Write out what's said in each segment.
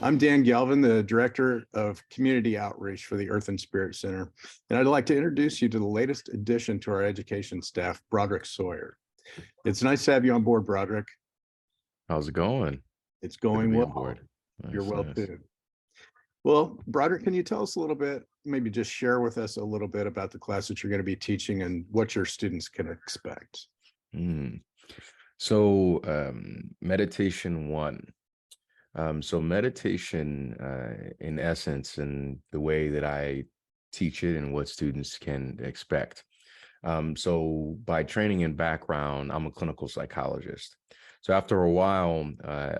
I'm Dan Galvin, the Director of Community Outreach for the Earth and Spirit Center, and I'd like to introduce you to the latest addition to our education staff, Broderick Sawyer. It's nice to have you on board, Broderick. How's it going? It's Good to going be on well. board. You're Nice, well nice. too. Well, Broderick, can you tell us a little bit, maybe just share with us a little bit about the class that you're going to be teaching and what your students can expect? Mm. So, meditation one. So meditation, in essence, and the way that I teach it and what students can expect. So by training and background, I'm a clinical psychologist. So after a while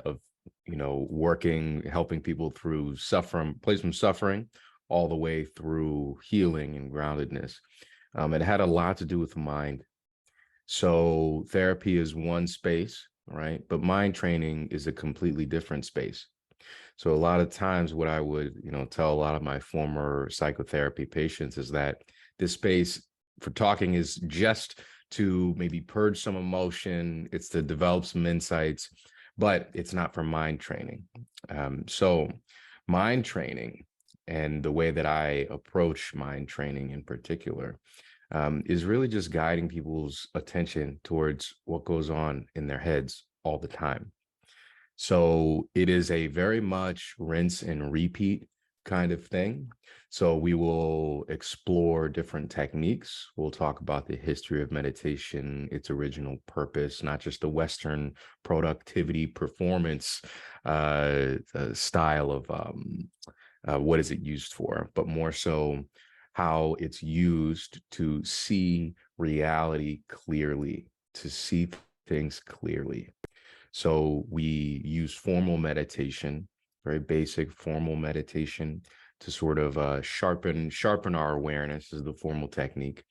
of working, helping people through suffering, place from suffering, all the way through healing and groundedness, it had a lot to do with the mind. So therapy is one space, right? But mind training is a completely different space. So a lot of times what I would, tell a lot of my former psychotherapy patients is that this space for talking is just to maybe purge some emotion. It's to develop some insights, but it's not for mind training. So mind training and the way that I approach mind training in particular is really just guiding people's attention towards what goes on in their heads all the time. So it is a very much rinse and repeat kind of thing. So we will explore different techniques. We'll talk about the history of meditation, its original purpose, not just the Western productivity performance style of what is it used for, but more so how it's used to see reality clearly, to see things clearly. So we use formal meditation, very basic formal meditation, to sort of sharpen our awareness is the formal technique.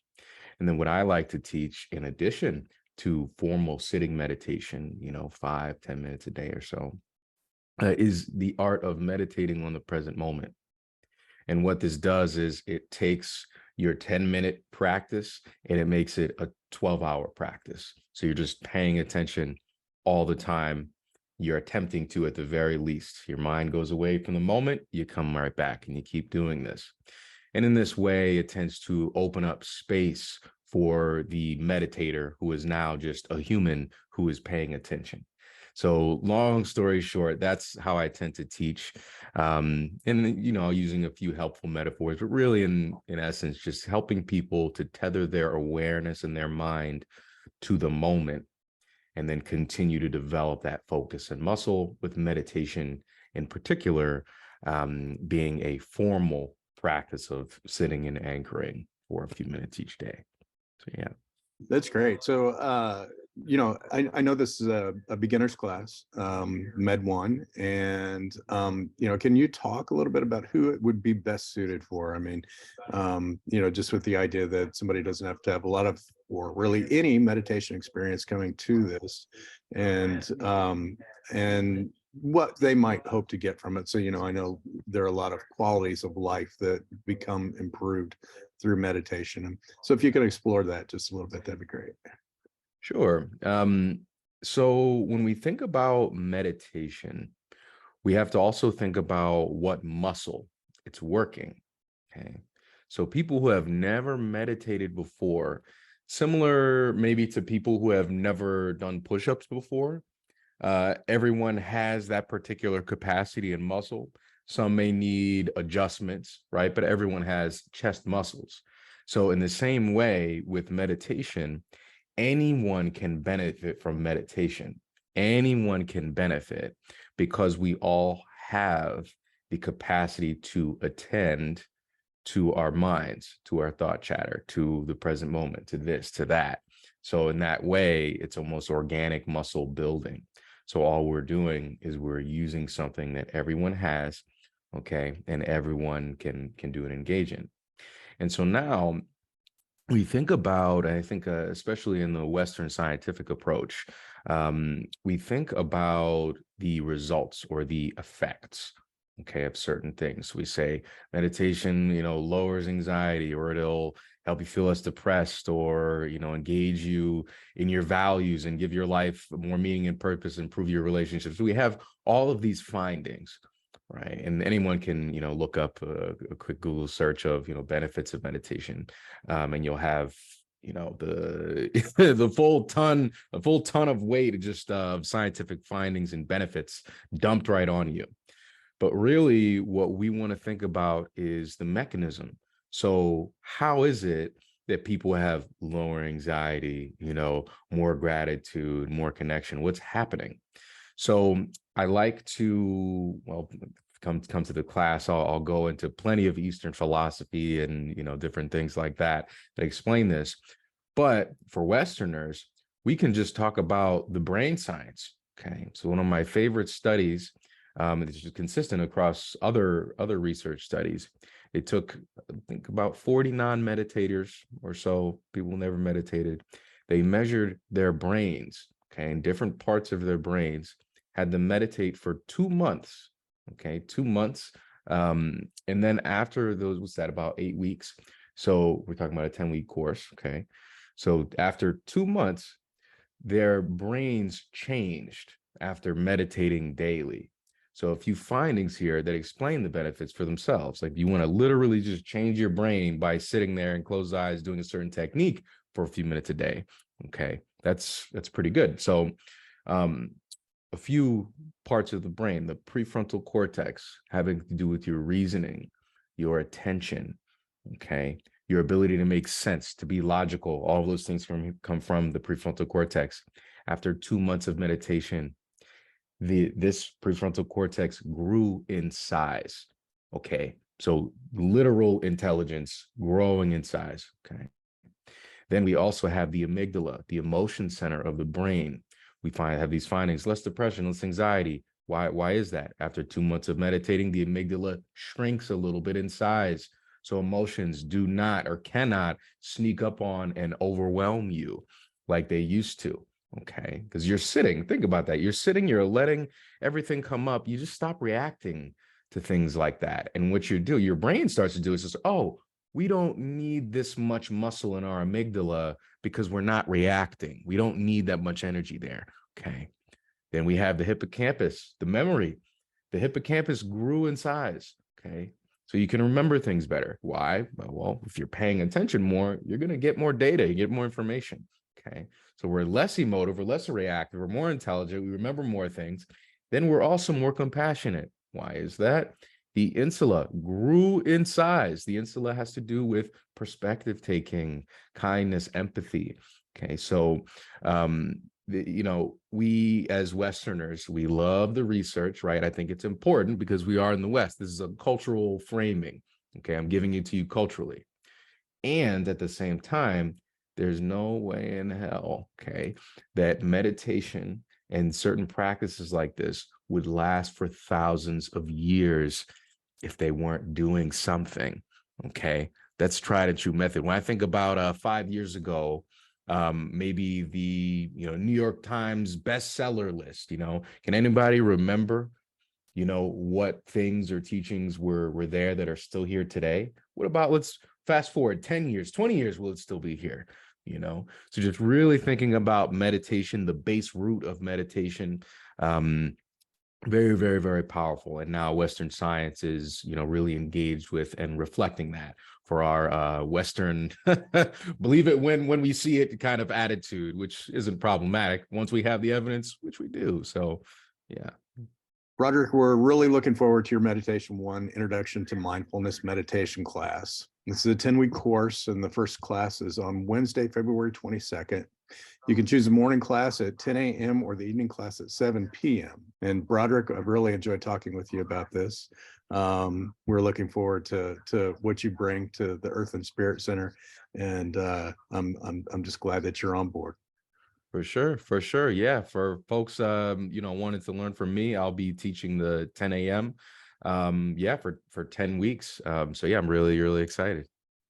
And then what I like to teach, in addition to formal sitting meditation, 5-10 minutes a day or so, is the art of meditating on the present moment. And what this does is it takes your 10-minute practice and it makes it a 12-hour practice. So you're just paying attention all the time. You're attempting to, at the very least. Your mind goes away from the moment, you come right back and you keep doing this. And in this way, it tends to open up space for the meditator who is now just a human who is paying attention. So long story short, that's how I tend to teach. And, using a few helpful metaphors, but really in essence, just helping people to tether their awareness and their mind to the moment and then continue to develop that focus and muscle, with meditation in particular being a formal practice of sitting and anchoring for a few minutes each day. So, yeah. That's great. So, I know this is a beginner's class, Med 1, and, can you talk a little bit about who it would be best suited for? I mean, just with the idea that somebody doesn't have to have a lot of, or really any meditation experience coming to this, and what they might hope to get from it. So, I know there are a lot of qualities of life that become improved through meditation. And so if you could explore that just a little bit, that'd be great. Sure. So when we think about meditation, we have to also think about what muscle it's working. Okay. So people who have never meditated before, similar maybe to people who have never done push-ups before, everyone has that particular capacity and muscle. Some may need adjustments, right? But everyone has chest muscles. So in the same way with meditation, anyone can benefit from meditation. Anyone can benefit because we all have the capacity to attend to our minds, to our thought chatter, to the present moment, to this, to that. So in that way, it's almost organic muscle building. So all we're doing is we're using something that everyone has, okay, and everyone can do and engage in. And so now we think about, I think, especially in the Western scientific approach, we think about the results or the effects, okay, of certain things. We say meditation, lowers anxiety, or it'll help you feel less depressed, or, engage you in your values and give your life more meaning and purpose, improve your relationships. We have all of these findings, right? And anyone can, look up a quick Google search of, benefits of meditation, and you'll have, the the full ton of weight of just scientific findings and benefits dumped right on you. But really, what we want to think about is the mechanism. So, how is it that people have lower anxiety, more gratitude, more connection? What's happening? So, I like to, well, come to the class. I'll go into plenty of Eastern philosophy and different things like that that explain this. But for Westerners, we can just talk about the brain science. Okay, so one of my favorite studies, this is consistent across other research studies. It took, I think, about 40 non-meditators or so, people who never meditated. They measured their brains, okay, and different parts of their brains, had them meditate for 2 months, okay, 2 months. And then after those, was that about 8 weeks? So we're talking about a 10-week course, okay? So after 2 months, their brains changed after meditating daily. So a few findings here that explain the benefits for themselves. Like, you want to literally just change your brain by sitting there and closed eyes doing a certain technique for a few minutes a day. Okay, that's pretty good. So a few parts of the brain, the prefrontal cortex, having to do with your reasoning, your attention, okay, your ability to make sense, to be logical, all of those things come from the prefrontal cortex. After 2 months of meditation, this prefrontal cortex grew in size. Okay, so literal intelligence growing in size. Okay, then we also have the amygdala, the emotion center of the brain. We have these findings: less depression, less anxiety. Why is that? After 2 months of meditating, the amygdala shrinks a little bit in size. So emotions do not or cannot sneak up on and overwhelm you like they used to. Okay, because you're sitting, think about that. You're sitting, you're letting everything come up. You just stop reacting to things like that. And what you do, your brain starts to do is just, oh, we don't need this much muscle in our amygdala because we're not reacting. We don't need that much energy there. Okay. Then we have the hippocampus, the memory. The hippocampus grew in size. Okay. So you can remember things better. Why? Well, if you're paying attention more, you're going to get more data, you get more information. Okay. So we're less emotive, we're less reactive, we're more intelligent, we remember more things. Then we're also more compassionate. Why is that? The insula grew in size. The insula has to do with perspective taking, kindness, empathy. Okay. So, we as Westerners, we love the research, right? I think it's important because we are in the West. This is a cultural framing. Okay. I'm giving it to you culturally. And at the same time, there's no way in hell, okay, that meditation and certain practices like this would last for thousands of years if they weren't doing something. Okay. That's tried and true method. When I think about 5 years ago, maybe the New York Times bestseller list, can anybody remember what things or teachings were there that are still here today? What about, let's fast forward 10 years, 20 years, will it still be here? So just really thinking about meditation, the base root of meditation, very, very, very powerful. And now Western science is, really engaged with and reflecting that for our Western believe it when we see it kind of attitude, which isn't problematic once we have the evidence, which we do. So, yeah. Broderick, we're really looking forward to your Meditation 1 Introduction to Mindfulness Meditation class. This is a 10-week course, and the first class is on Wednesday, February 22nd. You can choose the morning class at 10 a.m. or the evening class at 7 p.m. And Broderick, I've really enjoyed talking with you about this. We're looking forward to what you bring to the Earth and Spirit Center, and I'm just glad that you're on board. For sure, for sure. Yeah. For folks wanted to learn from me, I'll be teaching the 10 a.m. Yeah, for 10 weeks. So yeah, I'm really, really excited.